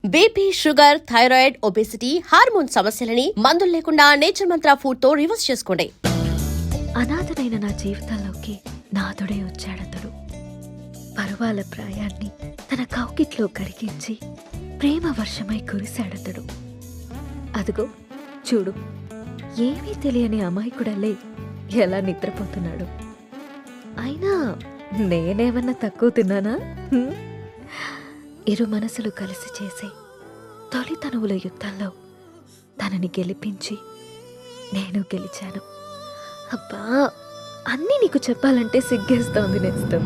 BP, sugar, thyroid, obesity, hormone సమస్యలని మందులు లేకుండా నేచర్ మంత్ర ఫుడ్ తో రివర్స్ చేసుకోండి. అనాథనైన నా జీవితంలోకి నాథుడే వచ్చాడతడు. పరువాల ప్రాయాన్ని తన కౌకిట్లో కరిగించి ప్రేమ వర్షమై కురిశాడతడు. అదుగో చూడు, ఏమీ తెలియని అమాయకుడల్లే ఎలా నిద్రపోతున్నాడు. అయినా నేనేమన్నా తక్కువ తిన్నానా? ఇరు మనసులు కలిసి చేసే తొలి తనువుల యుద్ధంలో తనని గెలిపించి నేను గెలిచాను. అబ్బా, అన్నీ నీకు చెప్పాలంటే సిగ్గేస్తోంది నేస్తం.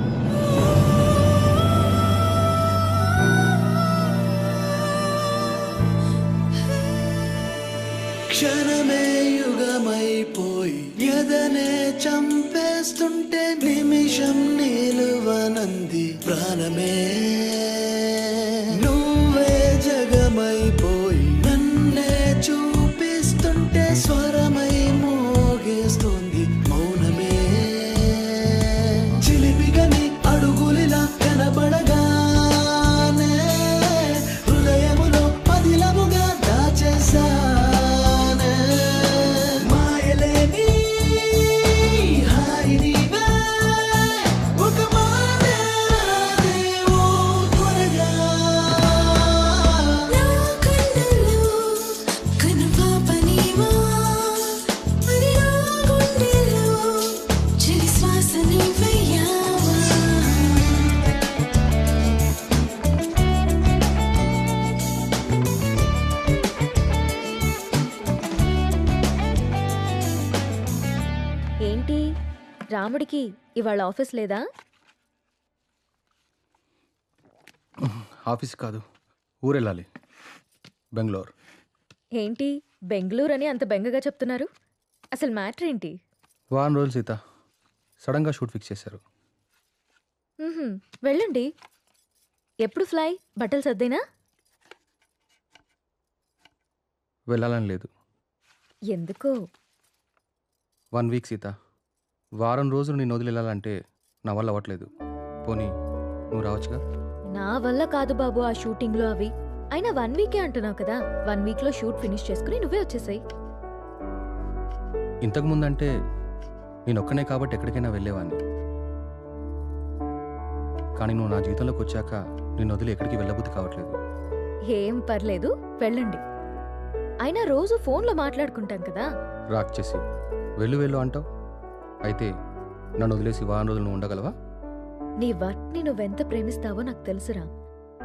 క్షణమే యుగమైపోయి ఎదనే చంపేస్తుంటే నిమిషం నిలువనంది ప్రాణమే. నువ్వే జగమైపోయి నన్నే చూపిస్తుంటే స్వరమై మోగేస్తుంది మౌనమే. చిలిపిగని అడుగులిలా కనబడగానే హృదయములో పదిలముగా దాచేసా. ఏంటి, రాముడికి ఇవాళ ఆఫీస్ లేదా? ఆఫీస్ కాదు, ఊరెళ్ళాలి, బెంగళూరు. ఏంటి బెంగళూరు అని అంత బెంగగా చెప్తున్నారు? అసలు మ్యాటర్ ఏంటి? వారం రోజులు సీత, సడన్గా షూట్ ఫిక్స్ చేశారు. వెళ్ళండి. ఎప్పుడు ఫ్లై? బట్టలు సర్దేనా? వెళ్ళాలని లేదు. ఎందుకో? 1 వీక్ సీత, వారం రోజులు నేను వదిలి వెళ్ళాలంటే నా వల్ల అవ్వట్లేదు. పోనీ నువ్వు రావచ్చుగా? నా వల్ల కాదు బాబు ఆ షూటింగ్లో అవి. అయినా 1 వీకే అంటున్నావు కదా, 1 వీక్లో షూట్ ఫినిష్ చేసుకుని నువ్వే వచ్చేసాయి. ఇంతకుముందంటే నేను ఒక్కనే కాబట్టి ఎక్కడికైనా వెళ్ళేవాడిని. కానీ నువ్వు నా జీవితంలోకి వచ్చాక నేను వదిలి ఎక్కడికి వెళ్ళబుద్ధి కావట్లేదు. ఏం పర్లేదు, వెళ్ళండి. అయినా రోజు ఫోన్లో మాట్లాడుకుంటాం కదా. రాక్ చేసి వెళ్ళు వెళ్ళు అంటావు. అయితే నన్ను వదిలేసి వారం రోజులు నువ్వు ఉండగలవా? నీ వర్క్ని నువ్వెంత ప్రేమిస్తావో నాకు తెలుసురా.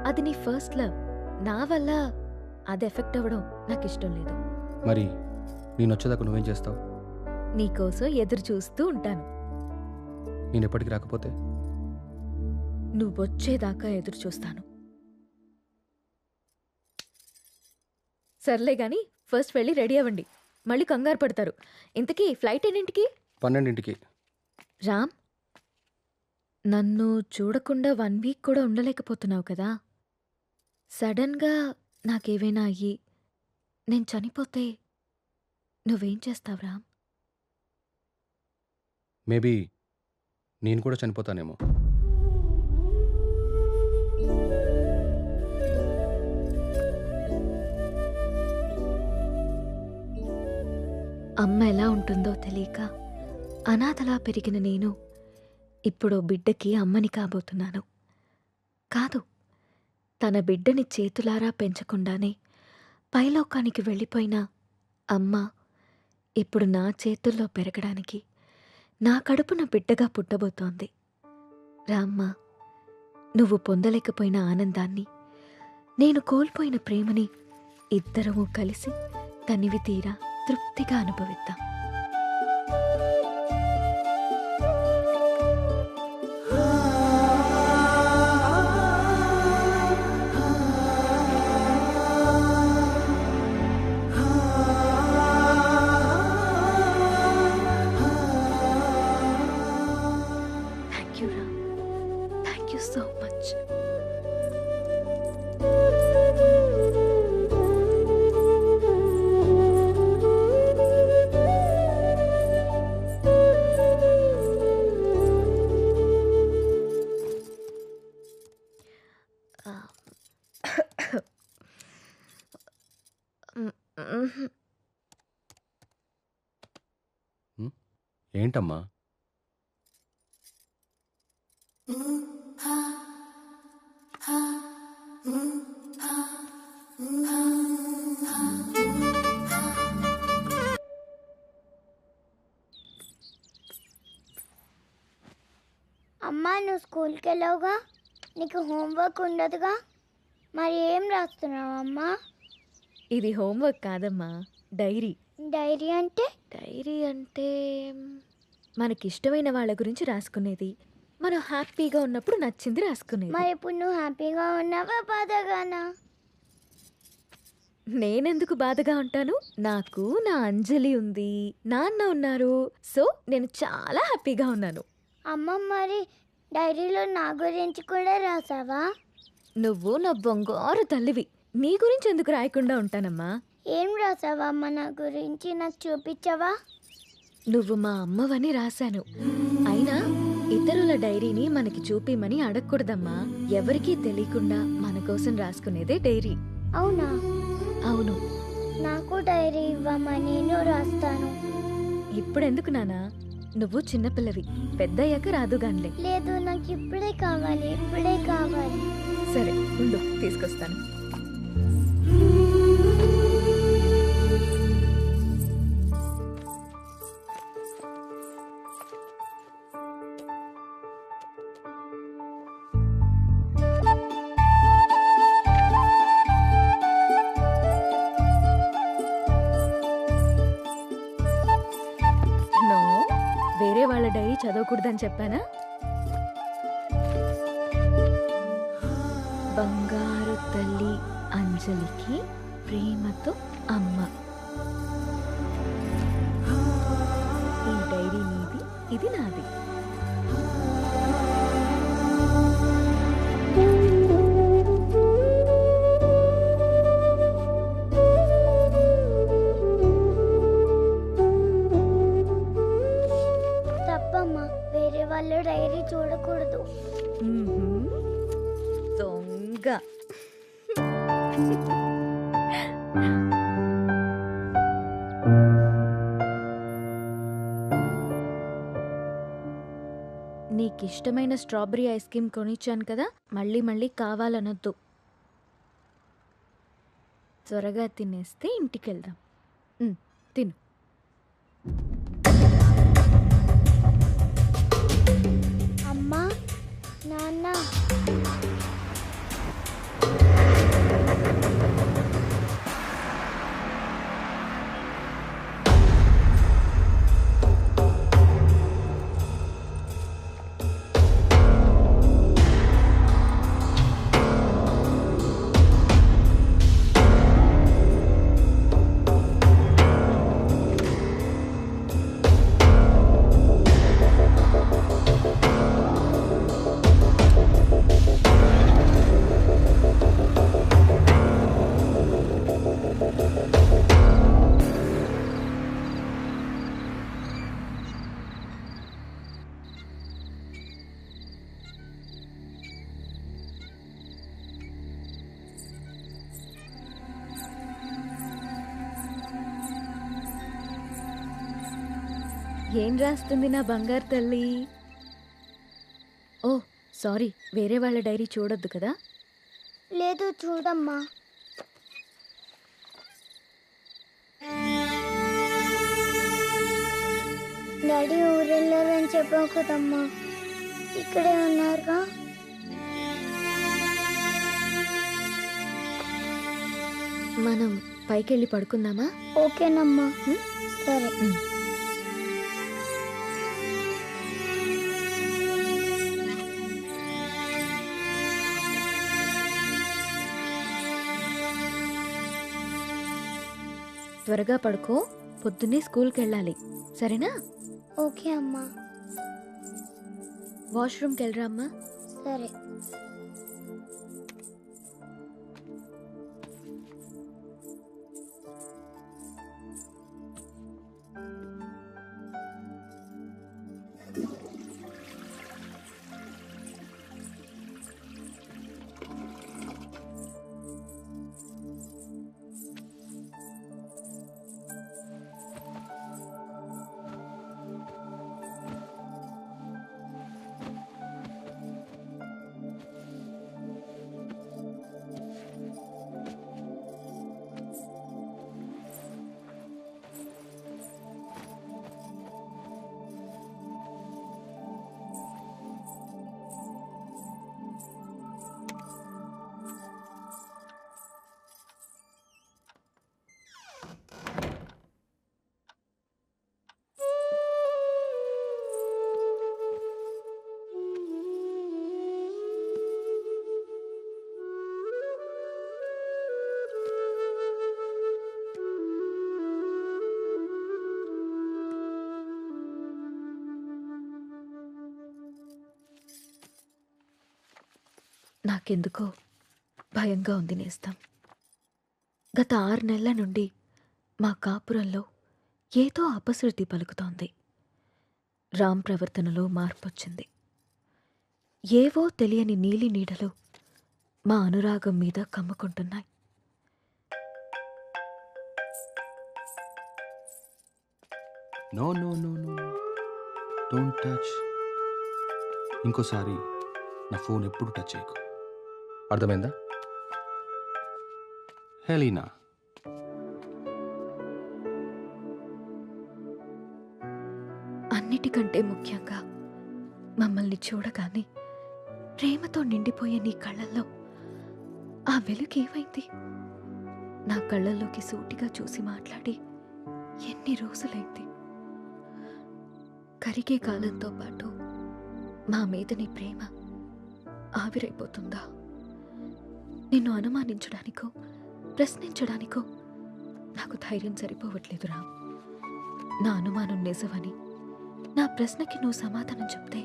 అది నీ ఫస్ట్ లవ్. నా వల్ల అది ఎఫెక్ట్ అవ్వడం నాకు ఇష్టం లేదు. మరి నేను వచ్చేదాకా నువ్వేం చేస్తావు? నీకోసం ఎదురు చూస్తూ ఉంటాను. నేను ఎప్పటికి రాకపోతే? నువ్వొచ్చేదాకా ఎదురు చూస్తాను. సర్లే గాని ఫస్ట్ వెళ్ళి రెడీ అవ్వండి, మళ్ళీ కంగారు పడతారు. ఇంతకీ ఫ్లైట్ ఎన్నింటికి? 12ంటికి. రామ్, నన్ను చూడకుండా 1 వీక్ కూడా ఉండలేకపోతున్నావు కదా. సడన్గా నాకేవైనా అయ్యి నేను చనిపోతే నువ్వేం చేస్తావు రామ్? మేబీ నేను కూడా చనిపోతానేమో. అమ్మ ఎలా ఉంటుందో తెలియక అనాథలా పెరిగిన నేను ఇప్పుడు బిడ్డకి అమ్మని కాబోతున్నాను. కాదు, తన బిడ్డని చేతులారా పెంచకుండానే పైలోకానికి వెళ్ళిపోయిన అమ్మ ఇప్పుడు నా చేతుల్లో పెరగడానికి నా కడుపున బిడ్డగా పుట్టబోతోంది. రామ్మ, నువ్వు పొందలేకపోయిన ఆనందాన్ని, నేను కోల్పోయిన ప్రేమని ఇద్దరము కలిసి తనివి తీరా తృప్తిగా అనుభవిద్దాం. Thank you Ram, thank you so much. మ్హూ. ఏంటమ్మా? అమ్మా నువ్వు స్కూల్కి వెళ్ళావుగా, నీకు హోంవర్క్ ఉండదుగా, మరి ఏం రాస్తున్నావు అమ్మా? ఇది హోంవర్క్ కాదమ్మా, డైరీ. డైరీ అంటే? డైరీ అంటే మనకిష్టమైన వాళ్ళ గురించి రాసుకునేది. మనం హ్యాపీగా ఉన్నప్పుడు నచ్చింది రాసుకునేది. మరి ఇప్పుడు నువ్వు హ్యాపీగా ఉన్నావా బాధగానా? నేనెందుకు బాధగా ఉంటాను? నాకు నా అంజలి ఉంది, నాన్న ఉన్నారు. సో నేను చాలా హ్యాపీగా ఉన్నాను. అమ్మ మరి డైరీలో నా గురించి కూడా రాసావా? నువ్వు నా బంగారు తల్లివి, నీ గురించి ఎందుకు రాయకుండా ఉంటానమ్మా? ఏం రాసావా అమ్మ నా గురించి, నాకు చూపించవా? నువ్వు మా అమ్మవని రాశాను. అయినా ఇతరుల డైరీని మనకి చూపిమని అడగకూడదమ్మా. ఎవరికీ తెలియకుండా మన కోసం రాసుకునేదే డైరీ. అవునా? అవును. నాకు డైరీ ఇవ్వమ్మా, నేను రాస్తాను. ఇప్పుడెందుకు నానా? నువ్వు చిన్నపిల్లవి, పెద్దయ్యాక రాదుగాన్లే. లేదు, నాకు ఇప్పుడే కావాలి, ఇప్పుడే కావాలి. సరే ఉండు, తీసుకొస్తాను. నో, వేరే వాళ్ళ డైరీ చదవకూడదని చెప్పానా? బంగారు తల్లి అంజలికి ప్రేమతో అమ్మ. ఈ డైరీ నీది, ఇది నాది. తప్పమ్మా, వేరే వాళ్ళ డైరీ చూడకూడదు. దొంగ. నీకిష్టమైన స్ట్రాబెరీ ఐస్ క్రీమ్ కొనిచ్చాను కదా, మళ్ళీ మళ్ళీ కావాలనొద్దు. త్వరగా తినేస్తే ఇంటికెళ్దాం. తిను. అమ్మా, నాన్న, ఏం రాస్తుంది నా బంగారు తల్లి? ఓ సారీ, వేరే వాళ్ళ డైరీ చూడొద్దు కదా. లేదు చూడమ్మా. డాడీ ఊరెళ్ళారని చెప్పావు కదమ్మా, ఇక్కడే ఉన్నారుగా. మనం పైకెళ్ళి పడుకుందామా? ఓకేనమ్మా. సరే. త్వరగా పడుకో, పొద్దున్నే స్కూల్కి వెళ్ళాలి, సరేనా? ఓకే అమ్మా. వాష్రూమ్కి వెళ్ళరా అమ్మా. సరే. నాకెందుకో భయంగా ఉంది నేస్తం. గత 6 నెలల నుండి మా కాపురంలో ఏదో అపశృతి పలుకుతోంది. రామ్ ప్రవర్తనలో మార్పొచ్చింది. ఏవో తెలియని నీలి నీడలు మా అనురాగం మీద కమ్ముకుంటున్నాయి. No no no no don't touch. ఇంకోసారి నా ఫోన్ ఎప్పుడు టచ్ చేయకు, అర్థమైందా? హెలీనా, అన్నిటికంటే ముఖ్యంగా మమ్మల్ని చూడగానే ప్రేమతో నిండిపోయే నీ కళ్ళల్లో ఆ వెలుగేమైంది? నా కళ్ళల్లోకి సూటిగా చూసి మాట్లాడి ఎన్ని రోజులైంది? కరిగే కాలంతో పాటు మా మీద నీ ప్రేమ ఆవిరైపోతుందా? నిన్ను అనుమానించడానికో ప్రశ్నించడానికో నాకు ధైర్యం సరిపోవట్లేదురా. నా అనుమానం నిజమని, నా ప్రశ్నకి నువ్వు సమాధానం చెప్తే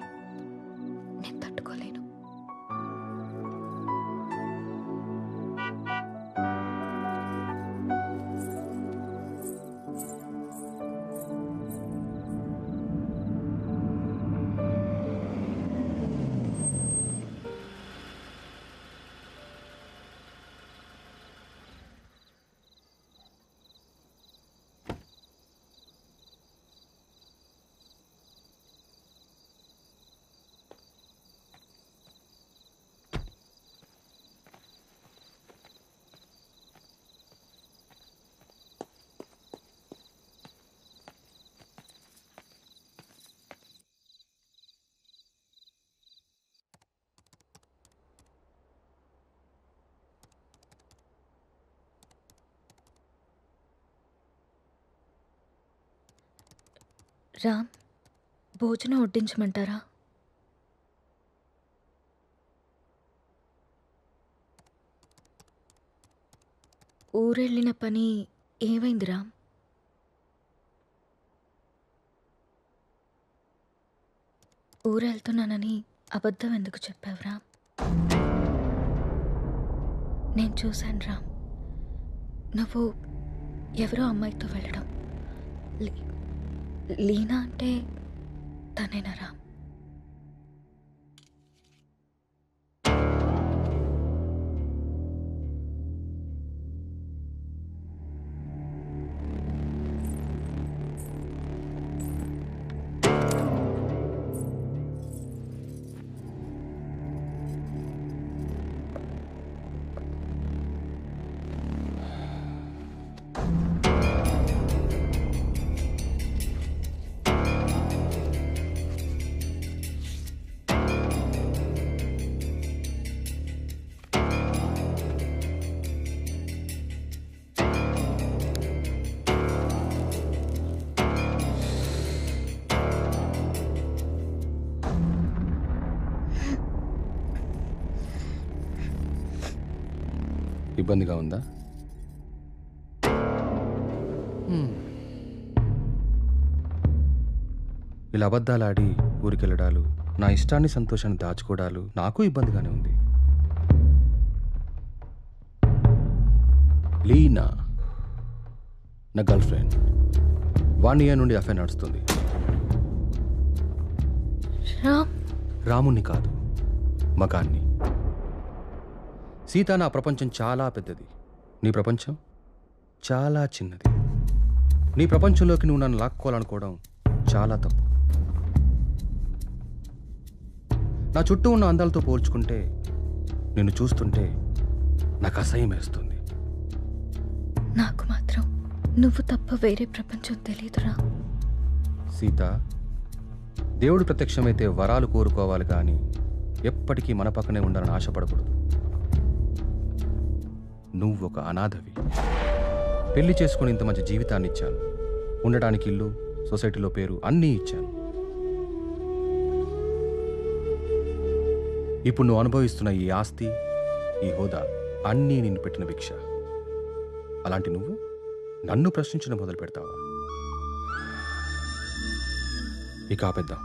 నేను తట్టుకోలేను. రామ్, భోజనం వడ్డించమంటారా? ఊరెళ్ళిన పని ఏమైంది రామ్? ఊరెళ్తున్నానని అబద్ధం ఎందుకు చెప్పావు రామ్? నేను చూశాను రామ్, నువ్వు ఎవరో అమ్మాయితో వెళ్ళడం. లీనా అంటే తనేనా రామ్? ఇబ్బందిగా ఉందా? ఇలా అబద్ధాలాడి ఊరికెళ్ళడాలు, నా ఇష్టాన్ని సంతోషాన్ని దాచుకోవడాలు నాకు ఇబ్బందిగానే ఉంది. లీనా నా గర్ల్ ఫ్రెండ్. 1 year నుండి అఫైర్ నడుస్తుంది. రాముణ్ణి కాదు, మగాన్ని. సీత, నా ప్రపంచం చాలా పెద్దది, నీ ప్రపంచం చాలా చిన్నది. నీ ప్రపంచంలోకి నువ్వు నన్ను లాక్కోవాలనుకోవడం చాలా తప్పు. నా చుట్టూ ఉన్న అందాలతో పోల్చుకుంటే నిన్ను చూస్తుంటే నాకు అసహ్యం వేస్తుంది. నాకు మాత్రం నువ్వు తప్ప వేరే ప్రపంచం తెలియదురా. సీత, దేవుడు ప్రత్యక్షమైతే వరాలు కోరుకోవాలి కానీ ఎప్పటికీ మన పక్కనే ఉండాలని ఆశపడకూడదు. నువ్వు ఒక అనాథవి. పెళ్లి చేసుకుని ఇంత మంచి జీవితాన్ని ఇచ్చాను, ఉండడానికి ఇల్లు, సొసైటీలో పేరు అన్నీ ఇచ్చాను. ఇప్పుడు నువ్వు అనుభవిస్తున్న ఈ ఆస్తి, ఈ హోదా అన్నీ నిన్ను పెట్టిన భిక్ష. అలాంటి నువ్వు నన్ను ప్రశ్నించడం మొదలు పెడతావా? ఇక ఆపేద్దాం.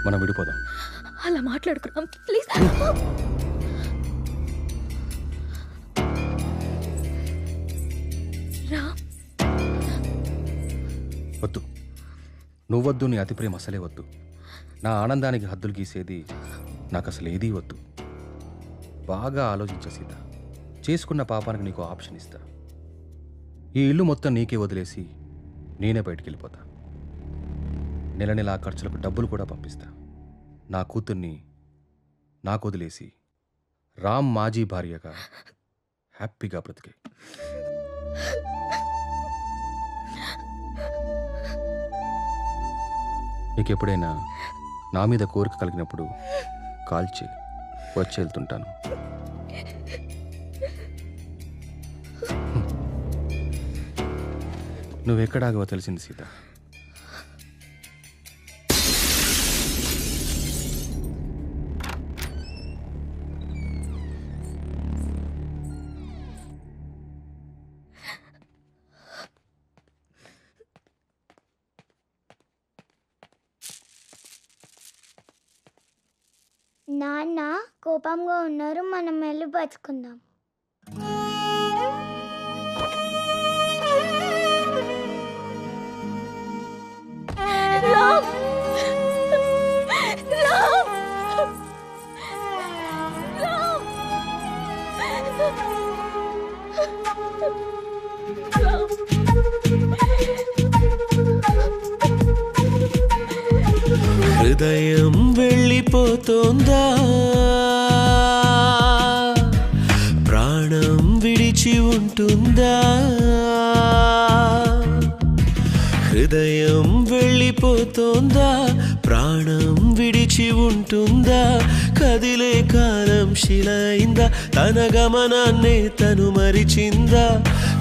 మనం విడిపోదాం. అలా మాట్లాడుకున్నాం ప్లీజ్. రామ్, వద్దు, నువ్వొద్దు, నీ అతి ప్రేమ అసలే వద్దు. నా ఆనందానికి హద్దులు గీసేది నాకు అసలు ఏదీ వద్దు. బాగా ఆలోచించ సీత. చేసుకున్న పాపానికి నీకు ఆప్షన్ ఇస్తా. ఈ ఇల్లు మొత్తం నీకే వదిలేసి నేనే బయటికి వెళ్ళిపోతా. నెల నెల ఆ ఖర్చులకు డబ్బులు కూడా పంపిస్తా. నా కూతుర్ని నాకు వదిలేసి రామ్ మాజీ భార్యగా హ్యాపీగా బ్రతికే. నీకు ఎప్పుడైనా నా మీద కోరిక కలిగినప్పుడు కాల్ చేయి, వచ్చి వెళ్తుంటాను. నువ్వెక్కడాగవో తెలిసింది సీత. నాన్న కోపంగా ఉన్నారు, మనం వెళ్ళి బతుకుందాం. రామ్, రామ్, రామ్, హృదయం వెళ్ళిపోతోందా, ప్రాణం విడిచి ఉంటుందా. హృదయం వెళ్ళిపోతోందా, ప్రాణం విడిచి ఉంటుందా. కదిలే కాలం శిలైందా, తన గమనాన్నే తను మరిచిందా.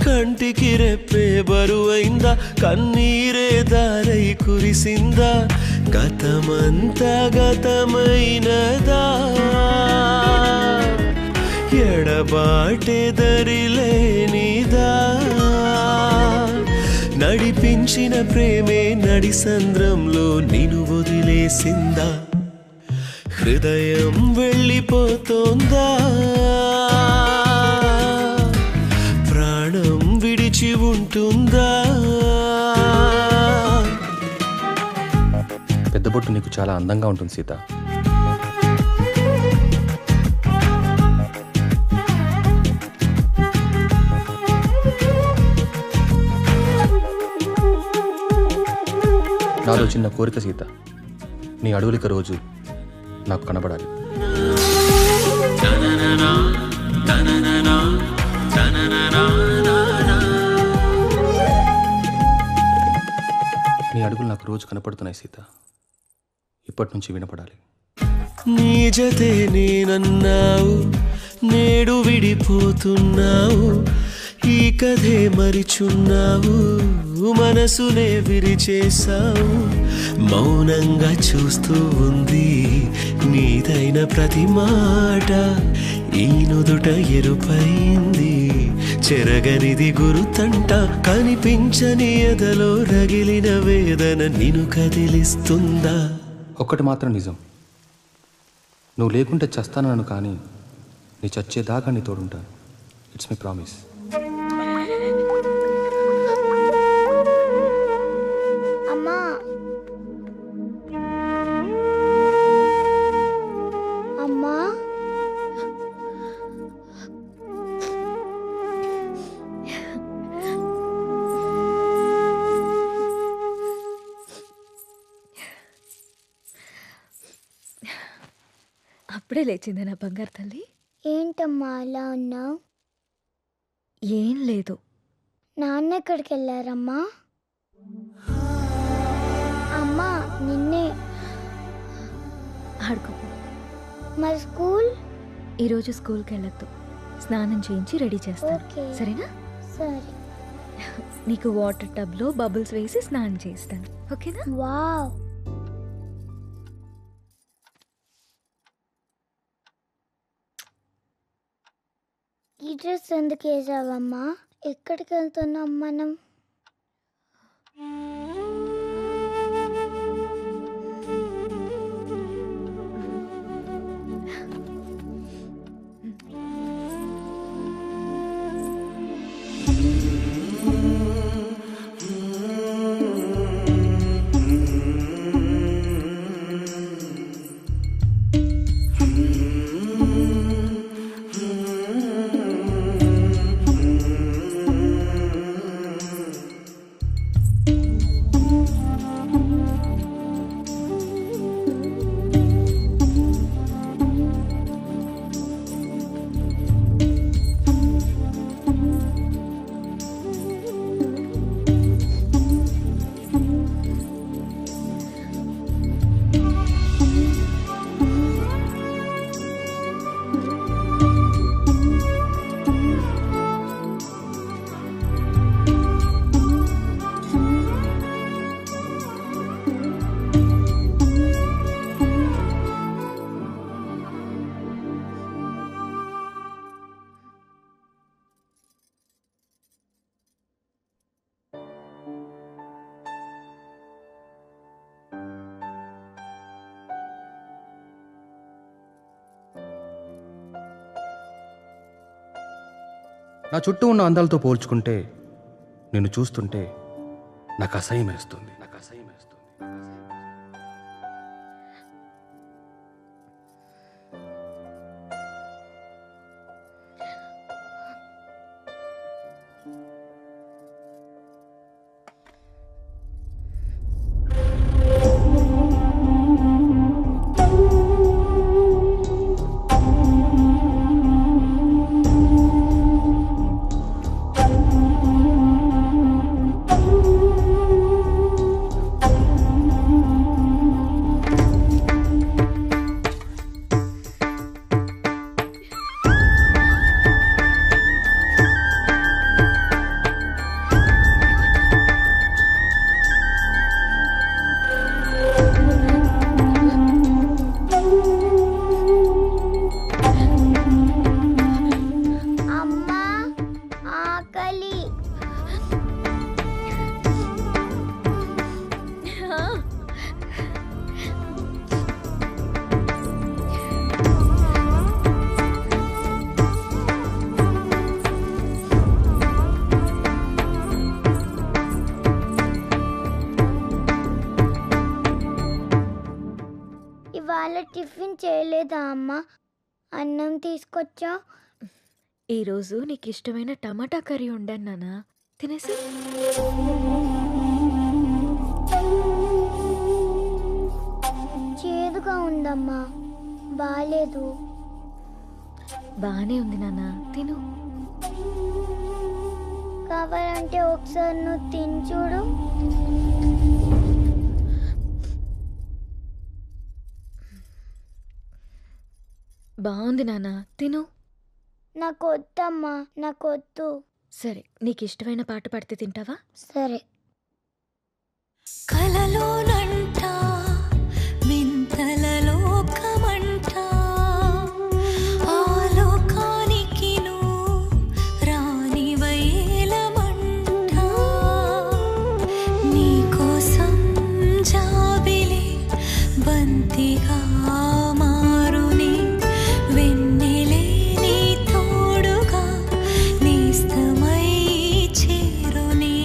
కంటికి రెప్పే బరువైందా, కన్నీరే దారై కురిసిందా. గతమంతా గతమైనదా, ఎడబాటే దరిలేనిదా. నడిపించిన ప్రేమే నడి సంద్రంలో నిన్ను వదిలేసిందా. హృదయం వెళ్ళిపోతోందా, ప్రాణం విడిచి ఉంటుందా. పెద్ద బొట్టు నీకు చాలా అందంగా ఉంటుంది సీత. నాలో చిన్న కోరిక సీత, నీ అడవులిక రోజు నాకు కనబడాలి. నీ అడుగులు నాకు రోజు కనపడుతున్నాయి సీత, ఇప్పటి నుంచి వినపడాలి. నీ జతే నేనన్నావు, నేడు విడిపోతున్నావు. ఈ కథే మరిచున్నావు, మనసునే విరిచేశావు. మౌనంగా చూస్తూ ఉంది నీదైన ప్రతి మాట. ఈ నుదుట ఎరుపైంది, చెరగనిది గురుతంట. కనిపించని ఎదలో రగిలిన వేదన నిన్ను కదిలిస్తుందా. ఒక్కటి మాత్రం నిజం, నువ్వు లేకుంటే చస్తానను, కానీ నీ చచ్చేదాకా నీ తోడుంటాను. It's my promise. అమ్మా, అమ్మా, అప్పుడే లేచిందా నా బంగారు తల్లి? ఏంటమ్మా అలా ఉన్నావు? ఏం లేదు. నాన్న ఎక్కడికి వెళ్ళారమ్మా? అమ్మా నిన్నే. ఆడుకోపో. మరి స్కూల్? ఈరోజు స్కూల్కి వెళ్ళొద్దు, స్నానం చేయించి రెడీ చేస్తాను. ఓకే. సరేనా? సరే. నీకు వాటర్ టబ్లో బబుల్స్ వేసి స్నానం చేస్తాను, ఓకేనా? వావ్. ఈ డ్రెస్ ఎందుకు వేసావమ్మా? ఎక్కడికి వెళ్తున్నాం మనం? నా చుట్టూ ఉన్న అందాలతో పోల్చుకుంటే నిన్ను చూస్తుంటే నాకు అసహ్యం వేస్తుంది. అమ్మా ఆకలి. ఇవాళ టిఫిన్ చేయలేదా అమ్మా? అన్నం తీసుకొచ్చా. ఈరోజు నీకు ఇష్టమైన టమాటా కర్రీ వండాను నాన్న, తినేసి. చేదుగా ఉందమ్మా, బాలేదు. బానే ఉంది నాన్న, తిను. కావాలంటే ఒకసారి నువ్వు తిని చూడు. బాగుంది నాన్న, తిను. నాకు వద్దమ్మా, నాకు వద్దు. సరే, నీకు ఇష్టమైన పాట పాడితే తింటావా? సరే. కలలోనంట వింతల లోకమంట, ఆ లోకానికి నువ్వు రాని వైలమంట, నీకోసం జాబిలి బంతిగా మారుని, వెన్నెలే నీ తోడుగా నేస్తమై చేరుని,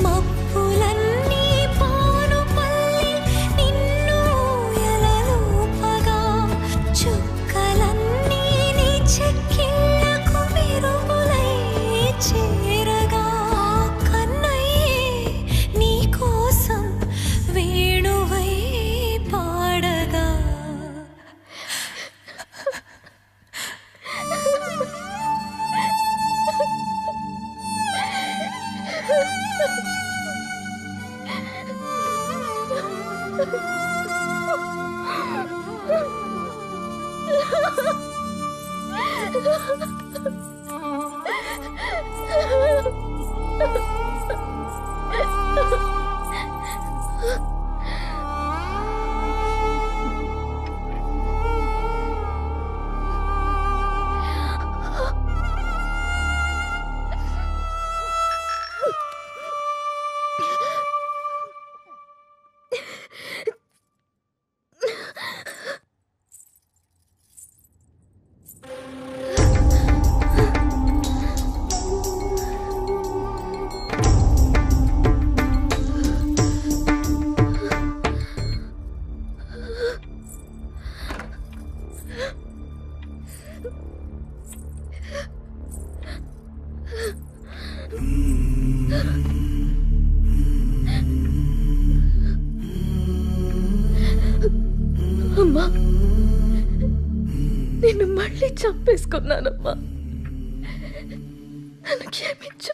మబ్బులన్నీ పానుపల్లి నిన్ను ఎలలోపగా, చుక్కలన్నీ నీ చెక్కిళ్ళకు మెరుగులై చేరగా, కన్నయ్యే నీకోసం వేణువై పాడగా. అమ్మా, నిన్ను మళ్ళీ చంపేసుకున్నానమ్మా, నన్ను క్షమించు.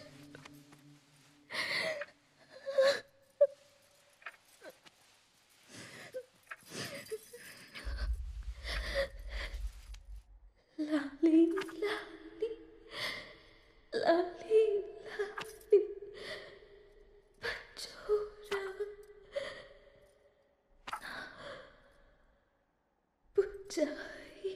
లాలీ లాలీ లాలీ లాలీ పచ్చోరా పుచ్చాయి.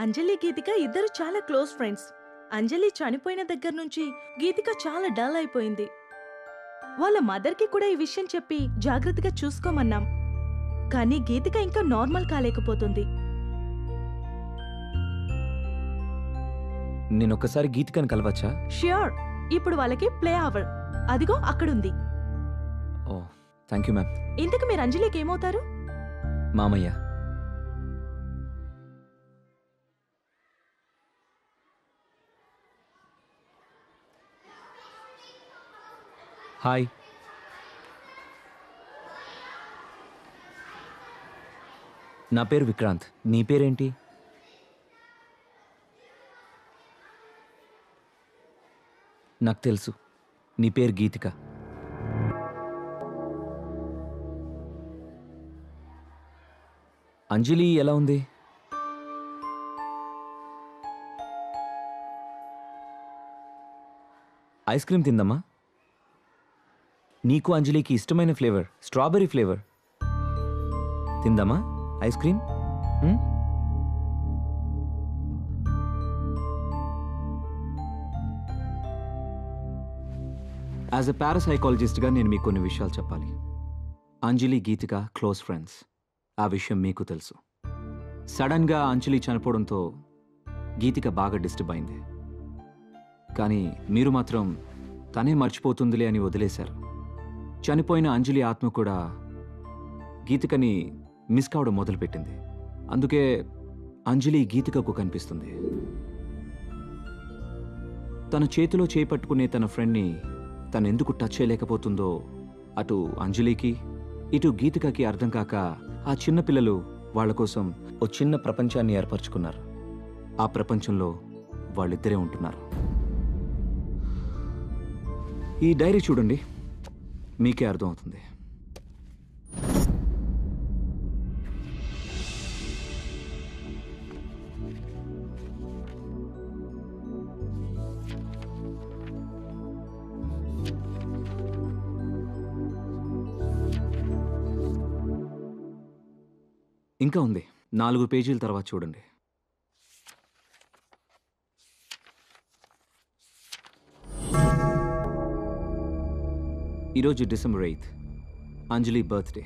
అంజలి గీతిక ఇద్దరు చాలా క్లోజ్ ఫ్రెండ్స్. అంజలి చనిపోయిన దగ్గర నుంచి గీతిక చాలా డల్ అయిపోయింది. వాళ్ళ మదర్కి కూడా ఈ విషయం చెప్పి జాగ్రత్తగా చూసుకోమన్నాం. కానీ గీతిక ఇంకా నార్మల్ కాలేకపోతుంది. నేనొక్కసారి గీతికని కలవచ్చా? ష్యూర్. ఇప్పుడు వాళ్ళకి ప్లే అవర్. అదిగో అక్కడుంది. ఓ థ్యాంక్ యూ మ్యామ్. ఇంతకు మీరు అంజలికి ఏమవుతారు? మామయ్య. హాయ్. నా పేరు విక్రాంత్. నీ పేరేంటి? నాకు తెలుసు, నీ పేరు గీతిక. అంజలి ఎలా ఉంది? ఐస్ క్రీమ్ తిందమ్మా. నీకు అంజలికి ఇష్టమైన ఫ్లేవర్ స్ట్రాబెర్రీ ఫ్లేవర్. తిందమ్మా ఐస్ క్రీమ్. యాజ్ ఎ పారాసైకాలజిస్ట్గా నేను మీకు కొన్ని విషయాలు చెప్పాలి. Anjali Geethika close friends. ఆ విషయం మీకు తెలుసు. సడన్గా అంజలి చనిపోవడంతో గీతిక బాగా డిస్టర్బ్ అయింది. కానీ మీరు మాత్రం తనే మర్చిపోతుందిలే అని వదిలేశారు. చనిపోయిన అంజలి ఆత్మ కూడా గీతికని మిస్ కావడం మొదలుపెట్టింది. అందుకే అంజలి గీతికకు కనిపిస్తుంది. తన చేతిలో చేపట్టుకునే తన ఫ్రెండ్ని తను ఎందుకు టచ్ చేయలేకపోతుందో అటు అంజలికి ఇటు గీతికకి అర్థం కాక ఆ చిన్న పిల్లలు వాళ్ళ కోసం ఓ చిన్న ప్రపంచాన్ని ఏర్పరచుకున్నారు. ఆ ప్రపంచంలో వాళ్ళిద్దరే ఉంటున్నారు. ఈ డైరీ చూడండి, మీకే అర్థం అవుతుంది. ఇంకా ఉంది, 4 పేజీల తర్వాత చూడండి. ఈరోజు డిసెంబర్ 8th, అంజలి బర్త్డే.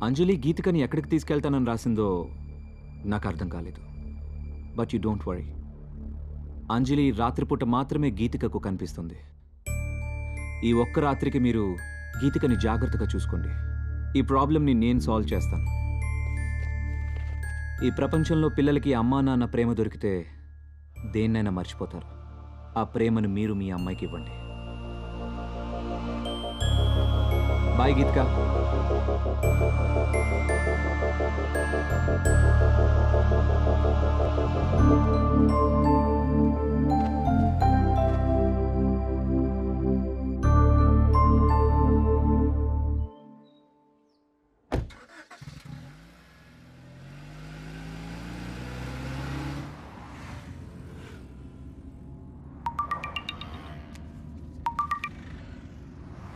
అంజలి గీతికని ఎక్కడికి తీసుకెళ్తానని రాసిందో నాకు అర్థం కాలేదు. బట్ యు డోంట్ వరీ, అంజలి రాత్రిపూట మాత్రమే గీతికకు కనిపిస్తుంది. ఈ ఒక్క రాత్రికి మీరు గీతికని జాగ్రత్తగా చూసుకోండి. ఈ ప్రాబ్లంని నేను సాల్వ్ చేస్తాను. ఈ ప్రపంచంలో పిల్లలకి అమ్మా నాన్న ప్రేమ దొరికితే దేన్నైనా మర్చిపోతారు. ఆ ప్రేమను మీరు మీ అమ్మాయికి ఇవ్వండి. Bye Geethika.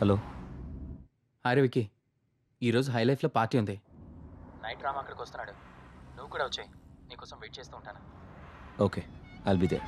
Hello. Hi Vicky, ఈరోజు హై లైఫ్లో పార్టీ ఉంది. నైట్ రామ్ అక్కడికి వస్తున్నాడు. నువ్వు కూడా వచ్చాయి. నీకోసం వెయిట్ చేస్తూ ఉంటాను. Okay, I'll be there.